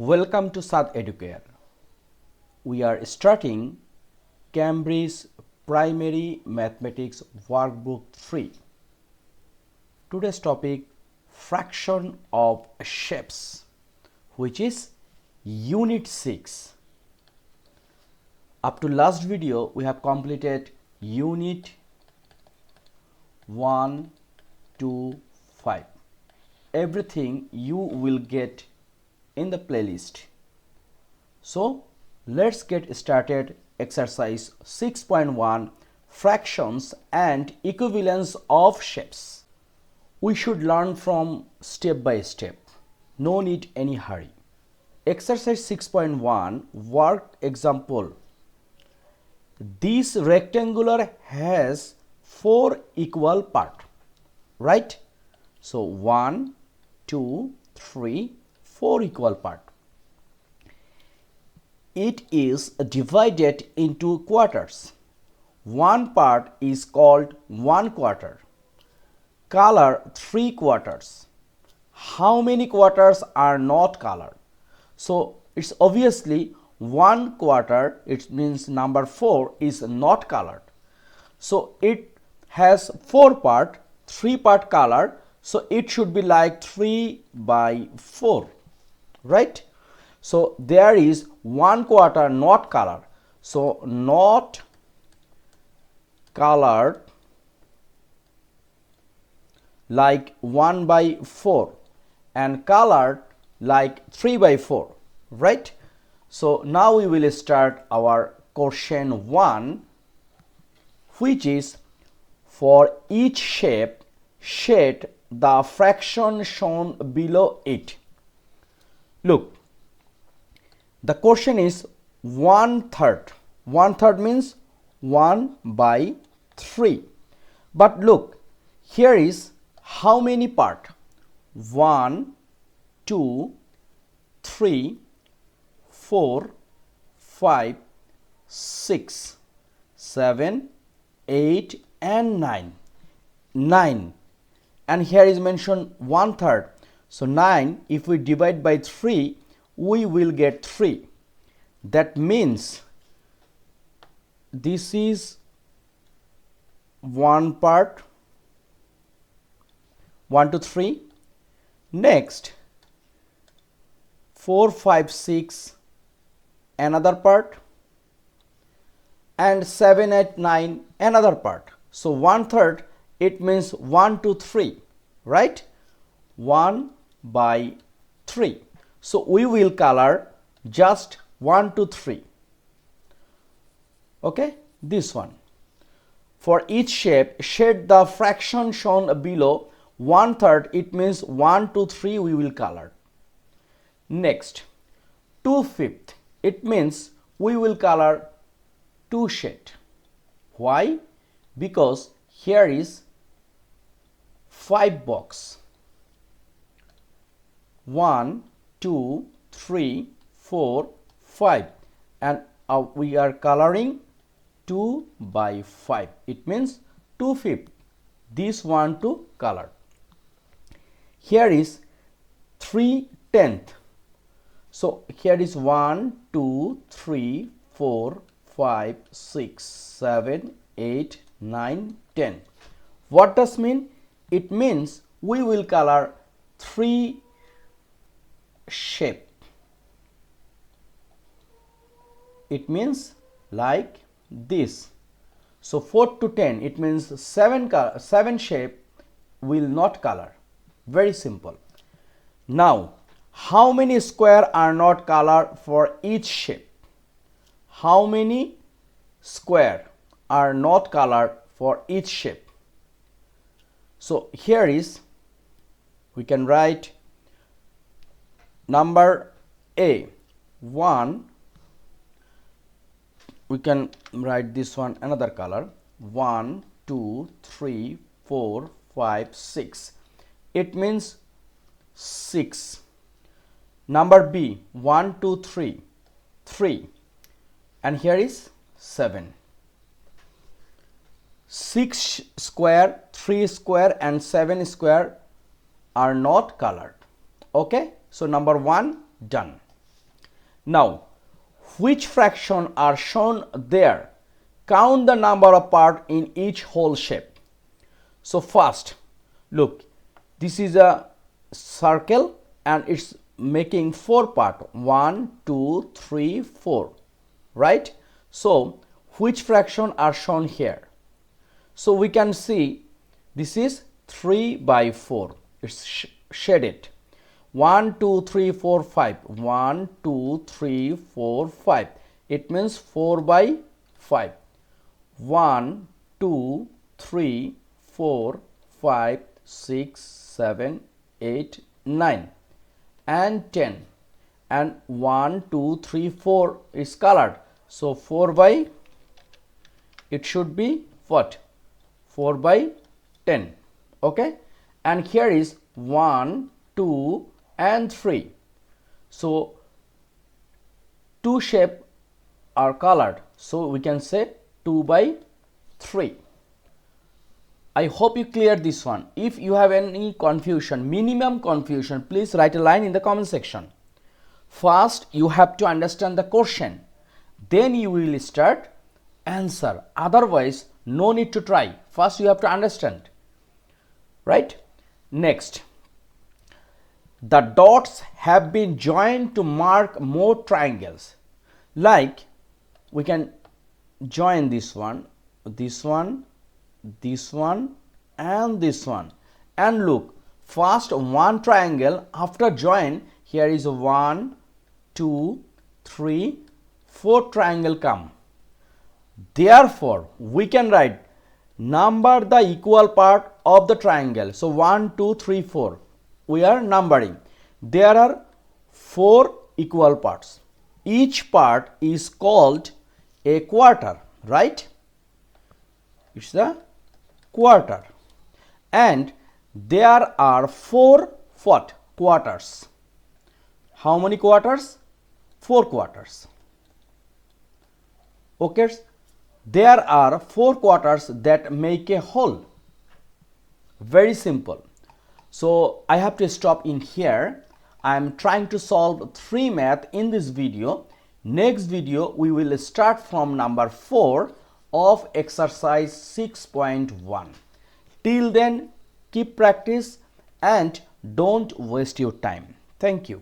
Welcome to Sad Educare. We are starting Cambridge Primary Mathematics Workbook 3. Today's topic, fraction of shapes, which is Unit 6. Up to last video, we have completed Unit 1, 2, 5. Everything you will get in the playlist. So let's get started. Exercise 6.1, fractions and equivalence of shapes. We should learn from step by step. No need any hurry. Exercise 6.1, work example. This rectangular has 4 equal parts, right? So 1, 2, 3, 4 equal parts. It is divided into quarters. One part is called 1 quarter. Color 3 quarters. How many quarters are not colored? So it's obviously 1 quarter, it means number 4 is not colored. So it has 4 parts, 3 parts colored, so it should be like 3 by 4, right? So there is 1 quarter not colored, so not colored like 1 by 4 and colored like 3 by 4, right? So now we will start our question 1, which is for each shape, shade the fraction shown below it. Look, the question is 1/3. 1/3 means 1 by 3. But look, here is how many parts? 1, 2, 3, 4, 5, 6, 7, 8 and 9. 9. And here is mentioned 1/3. So 9, if we divide by 3, we will get 3. That means this is 1 part, 1 to 3. Next 4, 5, 6 another part, and 7, 8, 9 another part. So 1/3, it means 1 to 3, right? 1 by 3. So we will color just 1 to 3. Okay, this one. For each shape, shade the fraction shown below. 1/3, it means 1 to 3 we will color. Next, 2/5, it means we will color 2 shades. Why? Because here is 5 box. 1, 2, 3, 4, 5, and we are coloring 2 by 5. It means 2/5. This one to color. Here is 3/10. So here is 1, 2, 3, 4, 5, 6, 7, 8, 9, 10. What does mean? It means we will color 3 shape. It means like this. So 4 to 10, it means 7 shape will not color. Very simple. Now, how many square are not colored for each shape? How many square are not colored for each shape? So here is, we can write number A, 1. We can write this one another color. 1, 2, 3, 4, 5, 6. It means 6. Number B, 1, 2, 3, 3. And here is 7. 6 square, 3 square and 7 square are not colored. Okay, so number 1 done. Now, which fraction are shown there? Count the number of parts in each whole shape. So first, look, this is a circle and it's making 4 parts. 1, 2, 3, 4. Right? So, which fraction are shown here? So, we can see this is 3 by 4. It's shaded. 1, 2, 3, 4, 5. 1, 2, 3, 4, 5. It means 4 by 5. 1, 2, 3, 4, 5, 6, 7, 8, 9 and 10. And 1, 2, 3, 4 is colored. So 4 by, it should be what? 4 by 10. Okay. And here is 1, 2 and 3. So 2 shapes are colored. So we can say 2 by 3. I hope you cleared this one. If you have any confusion, minimum confusion, please write a line in the comment section. First, you have to understand the question. Then you will start answer. Otherwise, no need to try. First, you have to understand. Right? Next, the dots have been joined to mark more triangles. Like, we can join this one, this one, this one and this one. And look, first one triangle, after join, here is 1, 2, 3, 4 triangle come. Therefore, we can write number the equal part of the triangle. So 1, 2, 3, 4. We are numbering. There are 4 equal parts. Each part is called a quarter, right? It's the quarter. And there are 4 what? Quarters. How many quarters? 4 quarters. Okay. There are 4 quarters that make a whole. Very simple. So I have to stop in here. I am trying to solve 3 math in this video. Next video we will start from number 4 of exercise 6.1. Till then, keep practice and don't waste your time. Thank you.